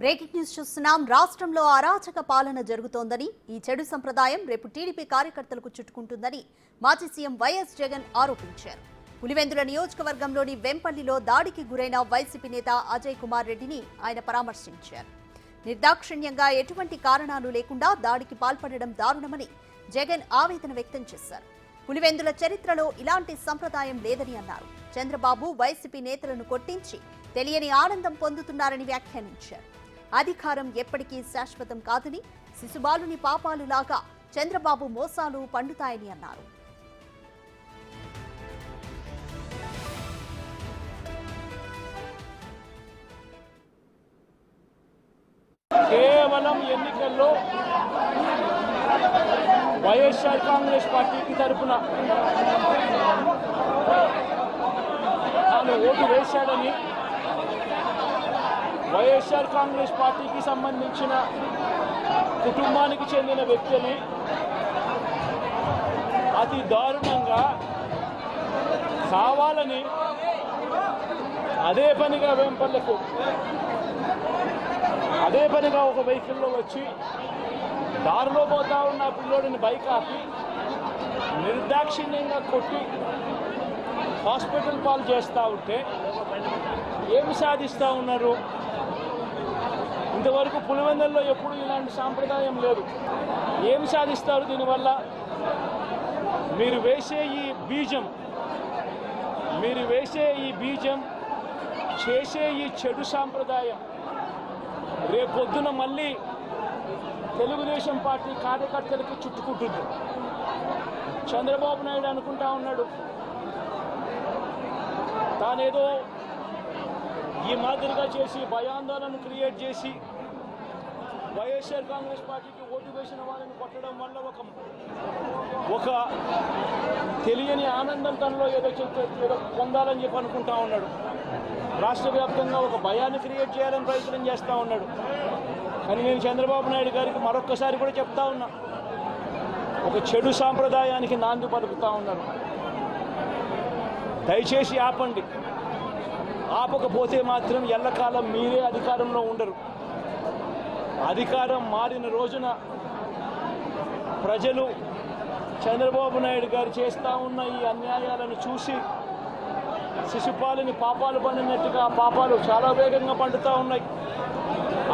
Breaking news చూస్తున్నాం. రాష్ట్రంలో అరాచక పాలన జరుగుతోందని, ఈ చెడు సంప్రదాయం రేపు టీడీపీ కార్యకర్తలకు చుట్టుకుంటుందని మాజీ సీఎం వైఎస్ జగన్ ఆరోపించారు. పులివెందుల నియోజకవర్గంలోని వెంపల్లిలో దాడికి గురైన వైసీపీ నేత అజయ్ కుమార్ రెడ్డిని ఆయన పరామర్శించారు. నిర్దాక్షిణ్యంగా ఎటువంటి కారణాలు లేకుండా దాడికి పాల్పడడం దారుణమని జగన్ ఆవేదన వ్యక్తం చేశారు. పులివెందుల చరిత్రలో ఇలాంటి సంప్రదాయం లేదని అన్నారు. చంద్రబాబు వైసీపీ నేతలను కొట్టించి తెలియని ఆనందం పొందుతున్నారని వ్యాఖ్యానించారు. అధికారం ఎప్పటికీ శాశ్వతం కాదని, శిశుబాలుని పాపాలులాగా చంద్రబాబు మోసాలు పండుతాయని అన్నారు. కేవలం ఎన్నికల్లో వైఎస్ఆర్ కాంగ్రెస్ పార్టీకి తరఫున తాను ఓటు వేశాడని, వైఎస్ఆర్ కాంగ్రెస్ పార్టీకి సంబంధించిన కుటుంబానికి చెందిన వ్యక్తిని అతి దారుణంగా కావాలని అదే పనిగా వెంపల్లకు ఒక వెహికల్లో వచ్చి దారిలో పోతా ఉన్న పిల్లోడిని బైక్ ఆపి నిర్దాక్షిణ్యంగా కొట్టి హాస్పిటల్ పాలు చేస్తూ ఉంటే ఏమి సాధిస్తూ ఉన్నారు? ఇంతవరకు పులివెందుల్లో ఎప్పుడు ఇలాంటి సాంప్రదాయం లేదు. ఏమి సాధిస్తారు దీనివల్ల? మీరు వేసే ఈ బీజం చేసే ఈ చెడు సాంప్రదాయం రేపొద్దున మళ్ళీ తెలుగుదేశం పార్టీ కార్యకర్తలకి చుట్టుకుంటుంది. చంద్రబాబు నాయుడు అనుకుంటా ఉన్నాడు తానేదో ఈ మాదిరిగా చేసి భయాందోళన క్రియేట్ చేసి వైఎస్ఆర్ కాంగ్రెస్ పార్టీకి ఓటు వేసిన వాళ్ళని కొట్టడం వల్ల ఒక తెలియని ఆనందం తనలో ఏదో పొందాలని చెప్పి అనుకుంటా ఉన్నాడు. రాష్ట్ర వ్యాప్తంగా ఒక భయాన్ని క్రియేట్ చేయాలని ప్రయత్నం చేస్తూ ఉన్నాడు. కానీ నేను చంద్రబాబు నాయుడు గారికి మరొక్కసారి కూడా చెప్తా ఉన్నా, ఒక చెడు సాంప్రదాయానికి నాంది పలుకుతా ఉన్నారు. దయచేసి ఆపండి. ఆపకపోతే మాత్రం ఎల్లకాలం మీరే అధికారంలో ఉండరు. అధికారం మారిన రోజున ప్రజలు చంద్రబాబు నాయుడు గారు చేస్తూ ఉన్న ఈ అన్యాయాలను చూసి శిశుపాలని పాపాలు పండినట్టుగా పాపాలు చాలా వేగంగా పండుతూ ఉన్నాయి.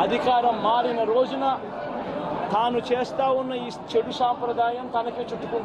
అధికారం మారిన రోజున తాను చేస్తూ ఉన్న ఈ చెడు సాంప్రదాయం తనకే చుట్టుకుంటుంది.